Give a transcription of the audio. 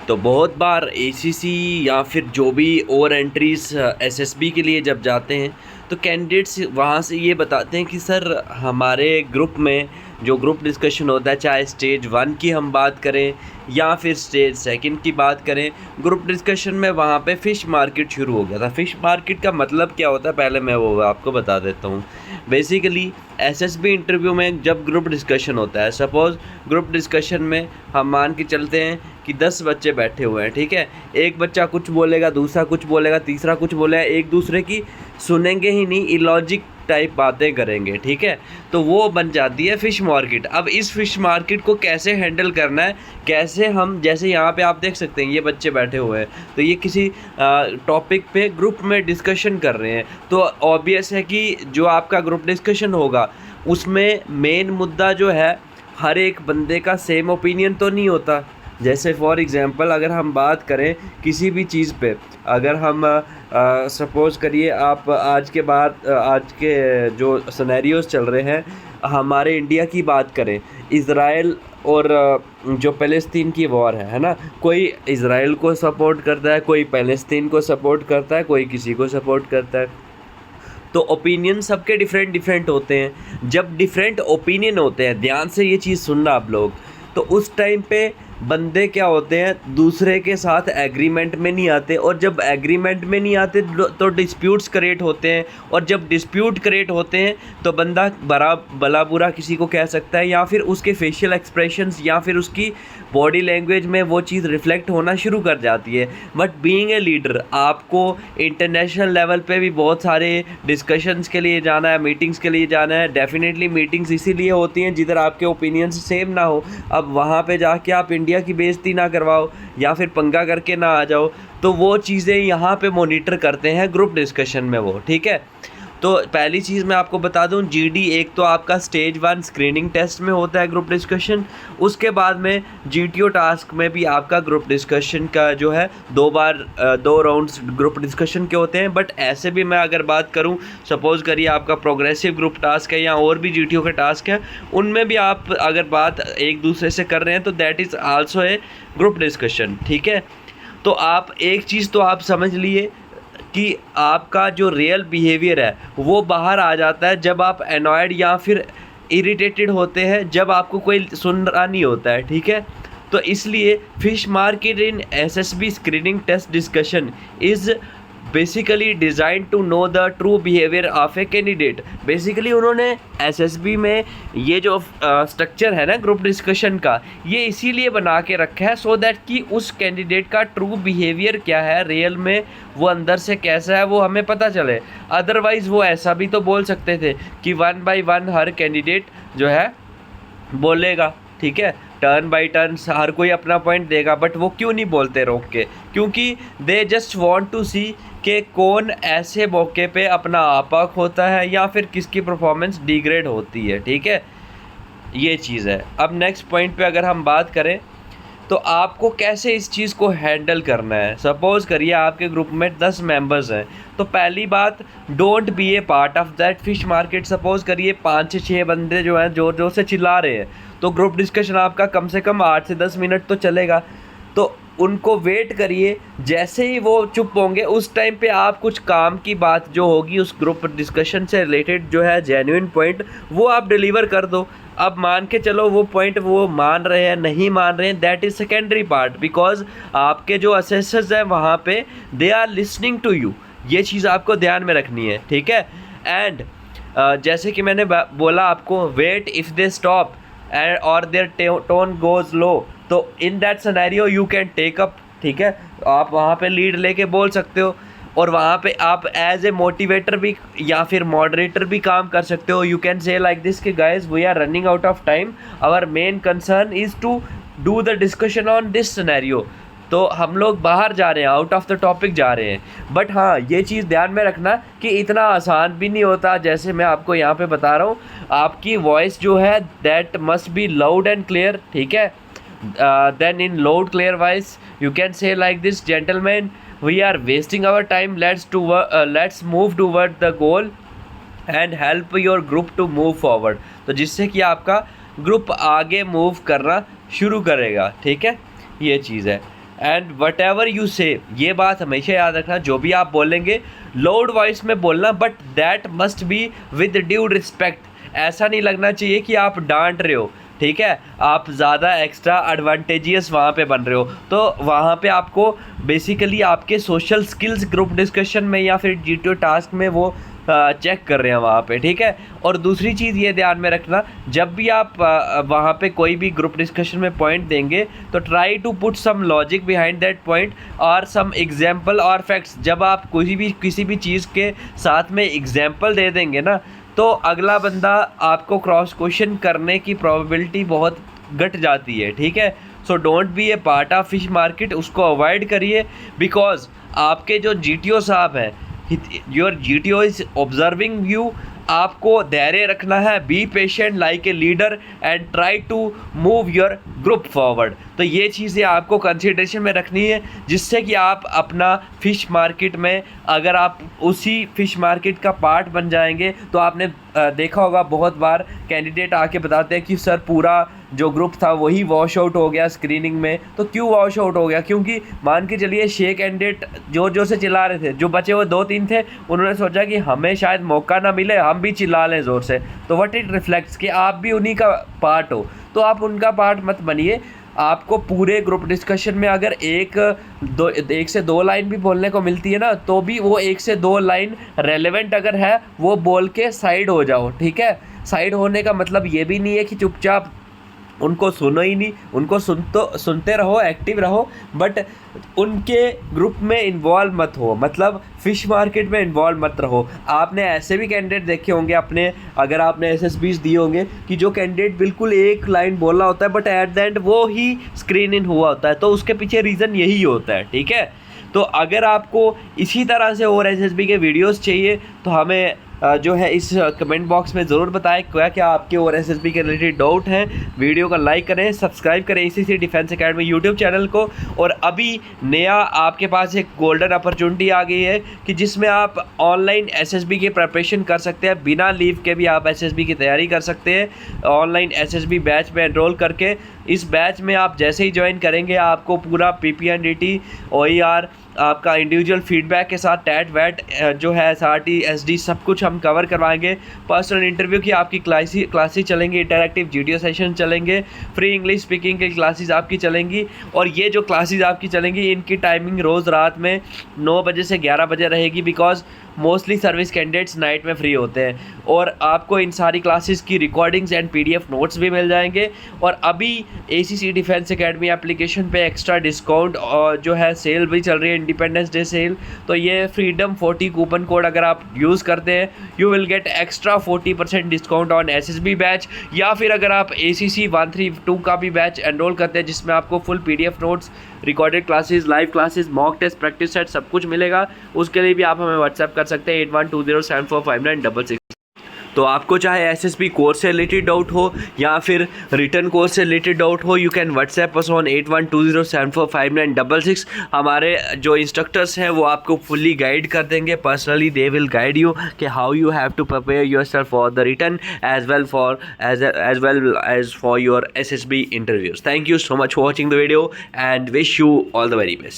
तो बहुत बार एसीसी या फिर जो भी और एंट्रीज एसएसबी के लिए जब जाते हैं तो कैंडिडेट्स वहाँ से ये बताते हैं कि सर हमारे ग्रुप में जो ग्रुप डिस्कशन होता है, चाहे स्टेज 1 की हम बात करें या फिर स्टेज 2 की बात करें, ग्रुप डिस्कशन में वहाँ पे फ़िश मार्केट शुरू हो गया था। फ़िश मार्केट का मतलब क्या होता है पहले मैं वो आपको बता देता हूँ। बेसिकली एसएसबी इंटरव्यू में जब ग्रुप डिस्कशन होता है, सपोज़ ग्रुप डिस्कशन में हम मान के चलते हैं कि 10 बच्चे बैठे हुए हैं, ठीक है। एक बच्चा कुछ बोलेगा, दूसरा कुछ बोलेगा, तीसरा कुछ बोलेगा, एक दूसरे की सुनेंगे ही नहीं, इलॉजिक टाइप बातें करेंगे, ठीक है। तो वो बन जाती है फ़िश मार्केट। अब इस फ़िश मार्केट को कैसे हैंडल करना है, कैसे हम, जैसे यहाँ पे आप देख सकते हैं ये बच्चे बैठे हुए हैं, तो ये किसी टॉपिक पे ग्रुप में डिस्कशन कर रहे हैं। तो ऑब्वियस है कि जो आपका ग्रुप डिस्कशन होगा उसमें मेन मुद्दा जो है, हर एक बंदे का सेम ओपिनियन तो नहीं होता। जैसे फॉर एग्ज़ाम्पल अगर हम बात करें किसी भी चीज़ पे, अगर हम सपोज़ करिए आप आज के जो सिनेरियोज़ चल रहे हैं, हमारे इंडिया की बात करें, इज़राइल और जो फ़लस्तीन की वॉर है ना, कोई इज़राइल को सपोर्ट करता है, कोई फ़लस्तीन को सपोर्ट करता है, कोई किसी को सपोर्ट करता है। तो ओपिनियन सबके डिफरेंट होते हैं। जब डिफरेंट ओपिनियन होते हैं, ध्यान से ये चीज़ सुनना आप लोग, तो उस टाइम पे बंदे क्या होते हैं, दूसरे के साथ एग्रीमेंट में नहीं आते, और जब एग्रीमेंट में नहीं आते तो डिस्प्यूट्स क्रिएट होते हैं, और जब डिस्प्यूट क्रिएट होते हैं तो बंदा भला बुरा किसी को कह सकता है, या फिर उसके फेशियल एक्सप्रेशंस या फिर उसकी बॉडी लैंग्वेज में वो चीज़ रिफ्लेक्ट होना शुरू कर जाती है। बट बीइंग ए लीडर आपको इंटरनेशनल लेवल पे भी बहुत सारे डिस्कशंस के लिए जाना है, मीटिंग्स के लिए जाना है। डेफिनेटली मीटिंग्स इसीलिए होती हैं जिधर आपके ओपिनियंस सेम ना हो। अब वहाँ पे जाके आप इंडिया की बेइज्जती ना करवाओ या फिर पंगा करके ना आ जाओ, तो वो चीज़ें यहाँ पे मॉनिटर करते हैं ग्रुप डिस्कशन में वो, ठीक है। तो पहली चीज़ मैं आपको बता दूं, जीडी एक तो आपका स्टेज 1 स्क्रीनिंग टेस्ट में होता है ग्रुप डिस्कशन। उसके बाद में जीटीओ टास्क में भी आपका ग्रुप डिस्कशन का जो है 2 राउंड्स ग्रुप डिस्कशन के होते हैं। बट ऐसे भी मैं अगर बात करूं, सपोज़ करिए आपका प्रोग्रेसिव ग्रुप टास्क है या और भी जीटीओ के टास्क हैं, उनमें भी आप अगर बात एक दूसरे से कर रहे हैं तो that is also a group discussion, ठीक है। तो आप एक चीज़ तो आप समझ लिए कि आपका जो रियल बिहेवियर है वो बाहर आ जाता है जब आप एनॉयड या फिर इरिटेटेड होते हैं, जब आपको कोई सुन रहा नहीं होता है, ठीक है। तो इसलिए fish market in SSB screening test discussion is basically design to know the true behaviour of a candidate. Basically उन्होंने एसएसबी में ये जो स्ट्रक्चर है ना ग्रुप डिस्कशन का, ये इसीलिए बना के रखा है सो दैट कि उस कैंडिडेट का ट्रू बिहेवियर क्या है, रियल में वो अंदर से कैसा है वो हमें पता चले। अदरवाइज़ वो ऐसा भी तो बोल सकते थे कि 1 बाय 1 हर कैंडिडेट जो है बोलेगा, ठीक है, टर्न बाय टर्न हर कोई अपना पॉइंट देगा। बट वो क्यों नहीं बोलते रोक के? क्योंकि दे जस्ट वांट टू सी कि कौन ऐसे मौके पे अपना आपा होता है या फिर किसकी परफॉर्मेंस डिग्रेड होती है, ठीक है, ये चीज़ है। अब नेक्स्ट पॉइंट पे अगर हम बात करें तो आपको कैसे इस चीज़ को हैंडल करना है। सपोज़ करिए आपके ग्रुप में 10 मेंबर्स हैं, तो पहली बात, don't be a part of that fish market. Suppose करिए 5 से 6 बंदे जो हैं ज़ोर ज़ोर से चिल्ला रहे हैं, तो ग्रुप डिस्कशन आपका कम से कम 8 से 10 मिनट तो चलेगा। तो उनको वेट करिए, जैसे ही वो चुप होंगे उस टाइम पे आप कुछ काम की बात जो होगी उस ग्रुप डिस्कशन से रिलेटेड जो है जेन्युइन पॉइंट, वो आप डिलीवर कर दो। अब मान के चलो वो पॉइंट वो मान रहे हैं नहीं मान रहे हैं, that is secondary part, because आपके जो असेसर्स हैं वहाँ पे they are listening to you. ये चीज़ आपको ध्यान में रखनी है, ठीक है। एंड जैसे कि मैंने बोला आपको, wait if they stop and और देयर टोन गोज़ लो, तो in that scenario you can take up, ठीक है। आप वहाँ पे लीड लेके बोल सकते हो, और वहाँ पे आप एज ए मोटिवेटर भी या फिर मॉडरेटर भी काम कर सकते हो। You can say like this कि guys we are running out of time, our main concern is to do the discussion on this scenario. तो हम लोग बाहर जा रहे हैं, आउट ऑफ द टॉपिक जा रहे हैं। बट हाँ, ये चीज़ ध्यान में रखना कि इतना आसान भी नहीं होता जैसे मैं आपको यहाँ पे बता रहा हूँ। आपकी वॉइस जो है that must be loud and clear, ठीक है। Then in loud clear voice you can say like this, gentlemen, we are wasting our time, let's move toward the goal and help your group to move forward। तो जिससे कि आपका group आगे move करना शुरू करेगा, ठीक है, ये चीज़ है। एंड वट एवर यू से, ये बात हमेशा याद रखना, जो भी आप बोलेंगे लाउड वॉइस में बोलना, but that must be with due respect. ऐसा नहीं लगना चाहिए कि आप डांट रहे हो, ठीक है, आप ज़्यादा एक्स्ट्रा एडवांटेजियस वहाँ पे बन रहे हो। तो वहाँ पे आपको बेसिकली आपके सोशल स्किल्स ग्रुप डिस्कशन में या फिर जीटीओ टास्क में वो चेक कर रहे हैं वहाँ पे, ठीक है। और दूसरी चीज़ ये ध्यान में रखना, जब भी आप वहाँ पे कोई भी ग्रुप डिस्कशन में पॉइंट देंगे तो try to put some logic behind that point और सम एग्जांपल और फैक्ट्स। जब आप किसी भी चीज़ के साथ में एग्जांपल दे देंगे ना, तो अगला बंदा आपको क्रॉस क्वेश्चन करने की प्रोबेबिलिटी बहुत घट जाती है, ठीक है। So don't be a part of fish market, उसको अवॉइड करिए, बिकॉज आपके जो जीटीओ साहब हैं, your GTO is observing you. आपको धैर्य रखना है, be patient like a leader and try to move your group forward. तो ये चीज़ें आपको कंसिडरेशन में रखनी है, जिससे कि आप अपना फ़िश मार्केट में, अगर आप उसी फ़िश मार्केट का पार्ट बन जाएंगे, तो आपने देखा होगा बहुत बार कैंडिडेट आके बताते हैं कि सर पूरा जो ग्रुप था वही वॉश आउट हो गया स्क्रीनिंग में। तो क्यों वॉश आउट हो गया? क्योंकि मान के चलिए 6 कैंडिडेट जोर जोर से चिल्ला रहे थे, जो बचे हुए 2-3 थे, उन्होंने सोचा कि हमें शायद मौका ना मिले, हम भी चिल्ला लें ज़ोर से। तो व्हाट इट रिफ्लेक्ट्स कि आप भी उन्हीं का पार्ट हो, तो आप उनका पार्ट मत बनिए। आपको पूरे ग्रुप डिस्कशन में अगर एक से दो लाइन भी बोलने को मिलती है ना, तो भी वो 1 से 2 लाइन रेलेवेंट अगर है वो बोल के साइड हो जाओ, ठीक है। साइड होने का मतलब ये भी नहीं है कि चुपचाप उनको सुनो ही नहीं, उनको सुनते रहो, एक्टिव रहो, बट उनके ग्रुप में इन्वॉल्व मत हो, मतलब फ़िश मार्केट में इन्वॉल्व मत रहो। आपने ऐसे भी कैंडिडेट देखे होंगे अपने, अगर आपने एसएसबीज दिए होंगे, कि जो कैंडिडेट बिल्कुल एक लाइन बोल रहा होता है बट एट द एंड वो ही स्क्रीन इन हुआ होता है, तो उसके पीछे रीज़न यही होता है, ठीक है। तो अगर आपको इसी तरह से और एसएसबी के वीडियोस चाहिए तो हमें जो है इस कमेंट बॉक्स में ज़रूर बताएं क्या आपके और एसएसबी के रिलेटेड डाउट हैं। वीडियो का लाइक करें, सब्सक्राइब करें ACC defence academy YouTube channel को। और अभी नया आपके पास एक गोल्डन अपॉर्चुनिटी आ गई है कि जिसमें आप ऑनलाइन एसएसबी की प्रिपरेशन कर सकते हैं, बिना लीव के भी आप एसएसबी की तैयारी कर सकते हैं ऑनलाइन एसएसबी बैच में एनरोल करके। इस बैच में आप जैसे ही ज्वाइन करेंगे, आपको पूरा पीपीएनडीटी, ओईआर, आपका इंडिविजुअल फीडबैक के साथ टैट वैट जो है एसआरटी एसडी सब कुछ हम कवर करवाएंगे। पर्सनल इंटरव्यू की आपकी क्लासेस चलेंगी, इंटरैक्टिव जीटीओ सेशन चलेंगे, फ्री इंग्लिश स्पीकिंग की क्लासेस आपकी चलेंगी। और ये जो क्लासेस आपकी चलेंगी, इनकी टाइमिंग रोज़ रात में 9 बजे से 11 बजे रहेगी, because mostly service candidates night में फ्री होते हैं। और आपको इन सारी क्लासेस की रिकॉर्डिंग्स एंड पीडीएफ नोट्स भी मिल जाएंगे। और अभी एसीसी डिफेंस एकेडमी एप्लीकेशन पे एक्स्ट्रा डिस्काउंट और जो है सेल भी चल रही है, इंडिपेंडेंस डे सेल। तो ये फ्रीडम 40 कूपन कोड अगर आप यूज़ करते हैं, you will get extra 40% discount on SSB batch. या फिर अगर आप एसीसी 132 का भी बैच एनरोल करते हैं, जिसमें आपको full PDF notes, recorded classes, live classes, mock test, practice set सब कुछ मिलेगा, उसके लिए भी आप हमें व्हाट्सएप कर सकते हैं 8120745966। तो आपको चाहे एसएसबी कोर्स से रिलेटेड डाउट हो या फिर रिटर्न कोर्स से रिलेटेड डाउट हो, you can WhatsApp us on 8120745966। हमारे जो इंस्ट्रक्टर्स हैं वो आपको फुल्ली गाइड कर देंगे, personally they will guide you कि how you have to prepare yourself for the written as well as for your SSB interviews. Thank you so much for watching the video and wish you all the very best.